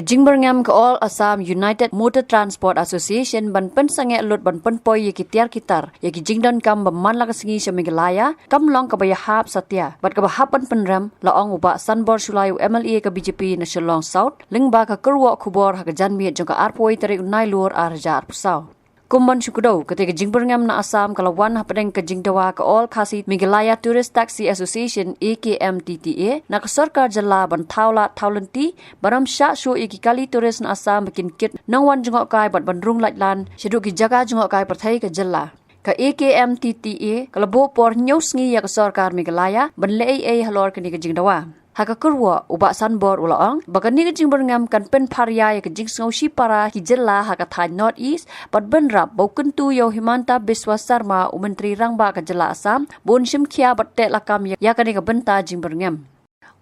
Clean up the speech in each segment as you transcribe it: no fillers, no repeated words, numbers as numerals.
Jingbyrngem ke all Assam United Motor Transport Association ban pen sange lut ban pen poi yaki tiar kitar yaki jingdon kam baman la kesingi sya Meghalaya kam long ka bayahap satya bat ka bahap ban penram laong uba Sanbor Shulayu MLA ka BJP na Shillong South lingba ka Kyrwoh khubor ha ka janmi jong ka arpoi tarik unai lur arjar pusau Kumban syukudau ketika Jingbyrngem na Assam kalawan hapadeng ke Jingthoh ka all khasi Meghalaya Tourist Taxi Association AAUMTA na ka sarkar jala ban thawla thawlanti baram sha sho iki kali tourist na Assam bikin kit nang wan jungok kai bat bandrung latlan shedu ki jaga jungok kai perthai ka jala ka AAUMTA kalabo por nyosngi ya ka sarkar Meghalaya ban lei halor kini ka Jingthoh Haka Kyrwoh uba Sanbor ulaong bagani ka Jingbyrngem kan Pynphai ya ka Jingthoh si para ki jela haka thai North East pat benrap bauken tu yo AAUMTA Biswa Sarma Menteri Rangba ka jela Assam bon sim khia bat te lakam ya kani ka benta Jingbyrngem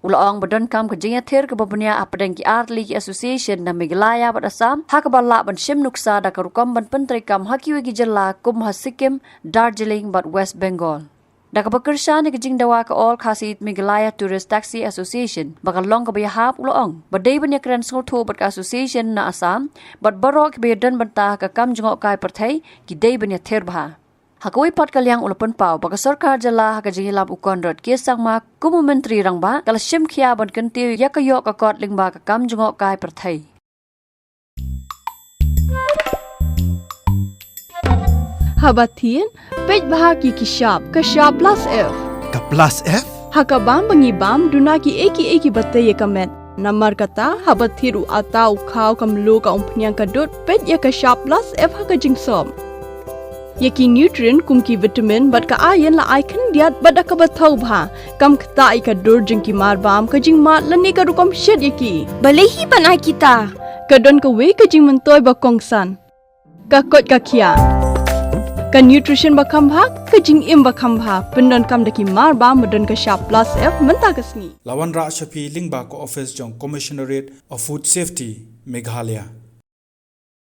Ulaong badon kam ka Jingthoh ka babnya apadeng ki Artli Association na Meghalaya bat Assam haka bala ban sim nuksa da ka rukam ban pentri kam hakiwe ki jela kum Sikkim Darjeeling bat West Bengal Daka bekerja ni Jingthoh ka all khasi Meghalaya Tourist Taxi Association bakal long ka bayahap uloong badai banyak keren Jingthoh bat association na Assam bat barok bayadan bantah ka kam jungok kai perthai ki dai banyak therbha Hakoi pat kalyang ulapan pau baka sarkar jala ka jingilap ukon rot kesang ma kumu menteri rangba kala sim khia ban kentiu yakayok ka kot lingba ka kam jungok kai perthai Habatin, pej bahagi kishap, kashap plus F. Ka plus F? Hakabam bangibam dunaki eki batay kamet. Namar kata habathiru atau kau kamlu ka umpnyang kadut pej ya kashap plus F haka jingsom. Yaki nutrient kumki vitamin bat ka ayan la icon diat bat ka bathau bha. Kam kata ka dur jingki marbam ka jingmat lani ka rukam shed yaki. Balehi panai kita. Kadon ka we ka jing mentoy ba kongsan. Ka kot ka kia. Ka nutrition bakam bha ka jing im bakam bha pendon kam daki mar ba modon ka sharp plus F menta kasni Lawan ra shapi lingba ko office jong commissionerate of food safety Meghalaya